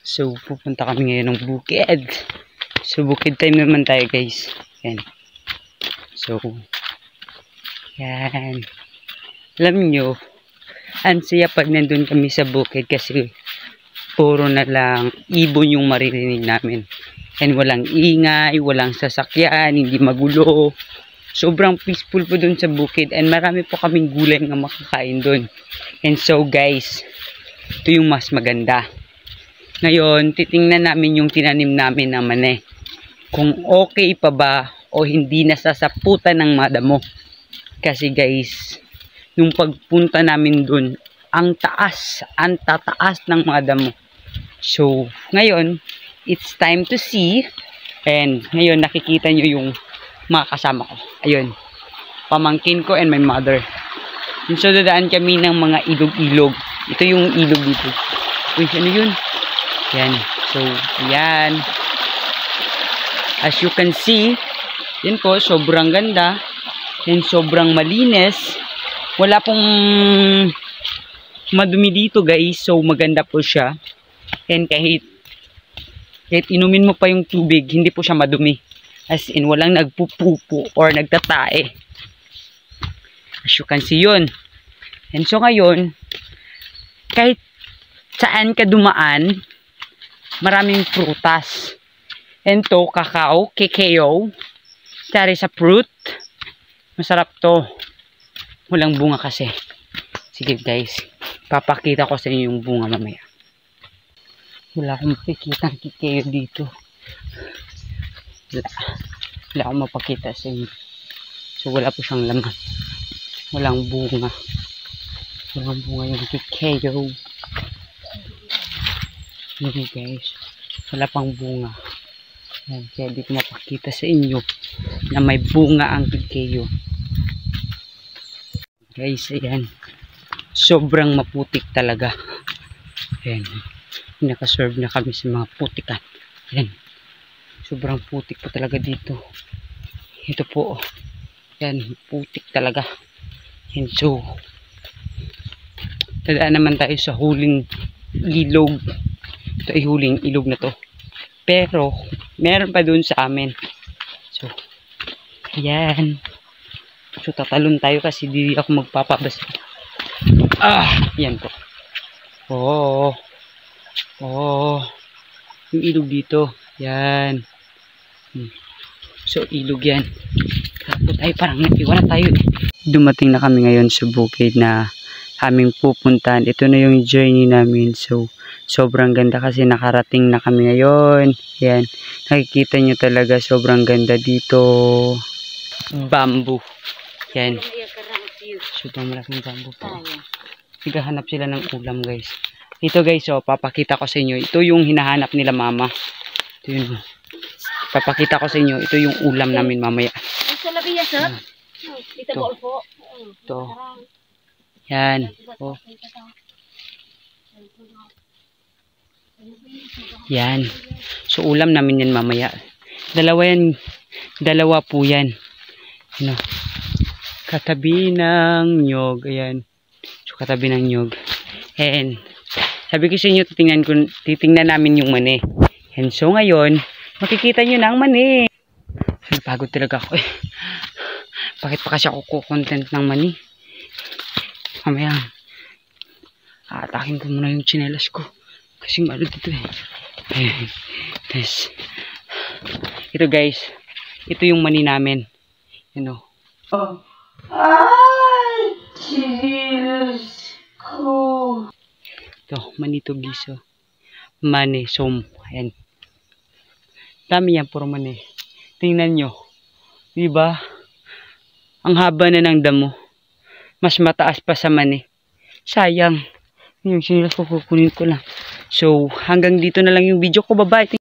So, pupunta kami ngayon ng bukid. So, bukid time naman tayo, guys. Yan. So, yan. Alam nyo, ang saya pag nandun kami sa bukid kasi puro na lang ibon yung maririnig namin. And walang ingay, walang sasakyan, hindi magulo. Sobrang peaceful po dun sa bukid. And marami po kaming gulay na makakain dun. And so, guys, ito yung mas maganda. Ngayon, titingnan namin yung tinanim namin na mani. Kung okay pa ba o hindi nasasaputan ng madamo. Kasi guys, yung pagpunta namin dun, ang tataas ng madamo. So, ngayon, it's time to see. And ngayon, nakikita nyo yung mga kasama ko. Ayun, pamangkin ko and my mother. And so, dadaan kami ng mga ilog-ilog. Ito yung ilog dito. Uy, ano yun? Yan. So, yan. As you can see, yan po, sobrang ganda. Yan, sobrang malinis. Wala pong madumi dito, guys. So, maganda po siya. And kahit inumin mo pa yung tubig, hindi po siya madumi. As in, walang nagpupupo or nagtatae. As you can see yun. And so, ngayon, kahit saan ka dumaan, maraming prutas. And to, kakao, kekeo, tsari sa fruit. Masarap to. Walang bunga kasi. Sige guys, papakita ko sa inyo yung bunga mamaya. Wala akong makikita ng kekeo dito. Wala akong mapakita sa inyo. So wala po siyang laman. Walang bunga. Walang bunga yung kekeo. Hindi guys, wala pang bunga. Yan, kaya di ko mapakita sa inyo na may bunga ang kekeo. Guys, ayan. Sobrang maputik talaga. Ayan. Nakaserve na kami sa mga putikan. Ayan. Sobrang putik po talaga dito. Ito po. Ayan, putik talaga. And so, tadaan naman tayo sa huling ilog. Ito ay huling ilog na to. Pero, meron pa dun sa amin. So, ayan. So, tatalon tayo kasi di ako magpapabasa. Yan po. Oh. Yung ilog dito. Yan. So, ilog yan. Tapos tayo, parang naiwan na tayo. Dumating na kami ngayon sa bukid na aming pupuntahan. Ito na yung journey namin. So, sobrang ganda kasi nakarating na kami ngayon. Yan. Nakikita nyo talaga sobrang ganda dito. Bamboo. Yan. Sobrang malaking bamboo po. Naghahanap sila ng ulam guys. Ito guys, oh, papakita ko sa inyo. Ito yung hinahanap nila mama. Ito yun. Papakita ko sa inyo. Ito yung ulam namin mamaya. Ito. Ito. Yan. Oh. Yan. So, ulam namin yan mamaya. Dalawa yan. Dalawa po yan. Ano? Katabi ng nyog. Ayan. So, katabi ng nyog. And, sabi ko sa inyo, titingnan namin yung mani. And so, ngayon, makikita nyo na ang mani. Napagod talaga ako eh. Bakit pa kasi ako kukontent ng mani? Mamaya, aatakin ko muna yung tsinelas ko. Kasi malo dito eh. Ayan. Yes. Ito guys. Ito yung mani namin. You know. Oh. Ay! Tsinelas ko. Ito. Mani to giso. Mani. Som. Ayan. Dami yan. Puro mani. Tingnan nyo. Diba? Ang haba na ng damo. Mas mataas pa sa mani. Sayang. Yung sinilas ko, kukunin ko lang. So, hanggang dito na lang yung video ko. Bye-bye.